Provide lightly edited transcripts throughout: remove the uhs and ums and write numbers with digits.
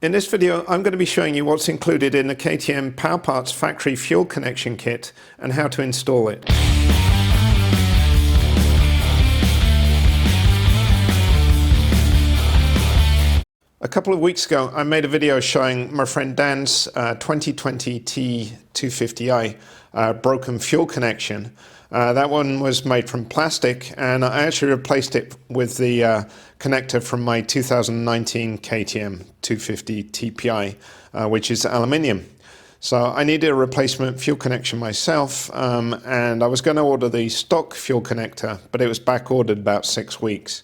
In this video, I'm going to be showing you what's included in the KTM Power Parts Factory Fuel Connection kit and how to install it. A couple of weeks ago, I made a video showing my friend Dan's 2020 T250i broken fuel connection. That one was made from plastic, and I actually replaced it with the connector from my 2019 KTM 250 TPI, which is aluminium. So I needed a replacement fuel connection myself, and I was going to order the stock fuel connector, but it was back ordered about 6 weeks.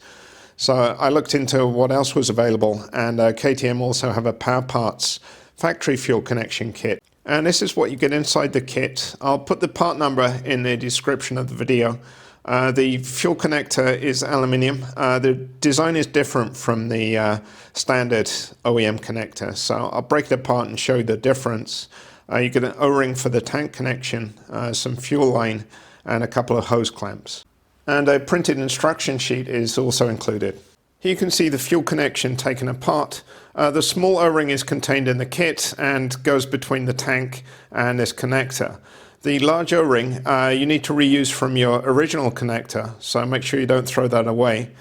So I looked into what else was available, and KTM also have a Power Parts Factory Fuel Connection kit. And this is what you get inside the kit. I'll put the part number in the description of the video. The fuel connector is aluminium. The design is different from the standard OEM connector. So I'll break it apart and show you the difference. You get an O-ring for the tank connection, some fuel line, and a couple of hose clamps. And a printed instruction sheet is also included. Here you can see the fuel connection taken apart. The small O-ring is contained in the kit and goes between the tank and this connector. The large O-ring you need to reuse from your original connector, so make sure you don't throw that away.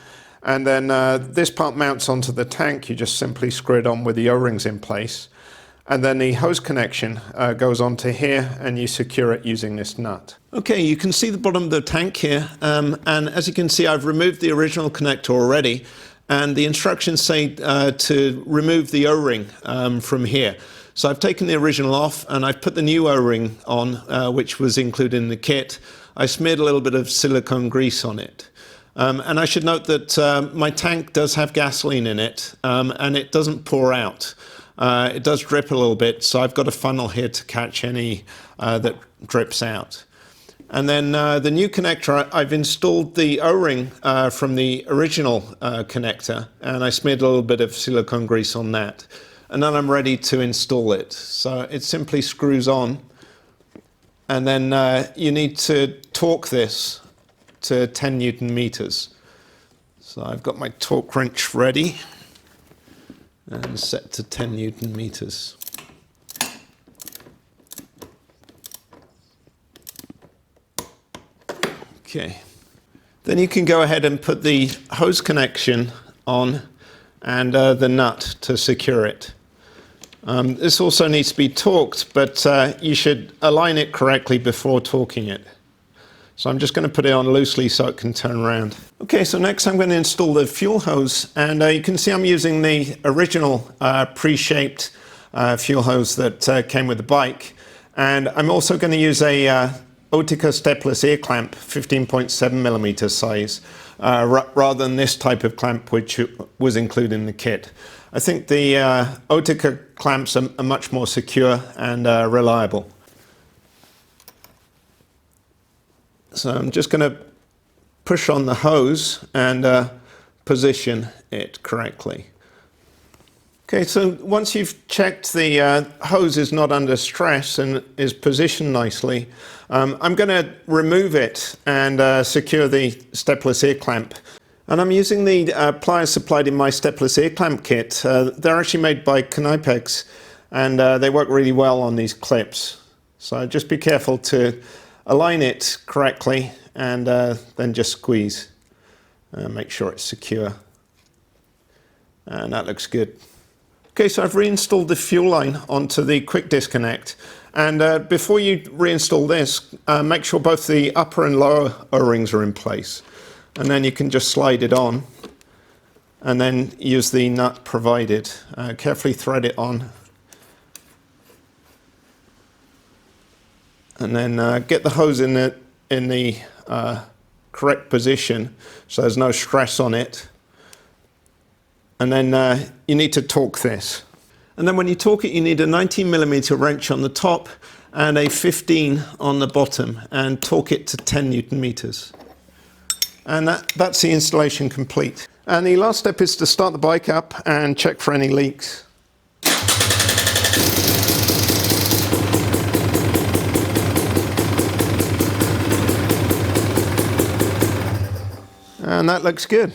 And then this part mounts onto the tank. You just simply screw it on with the O-rings in place. And then the hose connection goes onto here, and you secure it using this nut. Okay, you can see the bottom of the tank here, and as you can see, I've removed the original connector already, and the instructions say to remove the O-ring from here. So I've taken the original off, and I've put the new O-ring on, which was included in the kit. I smeared a little bit of silicone grease on it. And I should note that my tank does have gasoline in it, and it doesn't pour out. It does drip a little bit, so I've got a funnel here to catch any that drips out. And then the new connector, I've installed the O-ring from the original connector, and I smeared a little bit of silicone grease on that. And then I'm ready to install it. So it simply screws on, and then you need to torque this to 10 Newton meters. So I've got my torque wrench ready and set to 10 Newton meters. Okay. Then you can go ahead and put the hose connection on and the nut to secure it. This also needs to be torqued, but you should align it correctly before torquing it. So I'm just going to put it on loosely so it can turn around. Okay, so next I'm going to install the fuel hose, and you can see I'm using the original pre-shaped fuel hose that came with the bike, and I'm also going to use a Oetiker Stepless ear clamp, 15.7mm size, rather than this type of clamp which was included in the kit. I think the Oetiker clamps are much more secure and reliable. So I'm just going to push on the hose and position it correctly. Okay, so once you've checked the hose is not under stress and is positioned nicely, I'm going to remove it and secure the stepless ear clamp. And I'm using the pliers supplied in my stepless ear clamp kit. They're actually made by Knipex, and they work really well on these clips. So just be careful to align it correctly and then just squeeze. Make sure it's secure. And that looks good. Okay, so I've reinstalled the fuel line onto the quick disconnect. And before you reinstall this, make sure both the upper and lower O-rings are in place. And then you can just slide it on and then use the nut provided. Carefully thread it on. And then get the hose in the correct position so there's no stress on it. And then you need to torque this. And then when you torque it, you need a 19mm wrench on the top and a 15 on the bottom, and torque it to 10 Newton meters. And that's the installation complete. And the last step is to start the bike up and check for any leaks. And that looks good.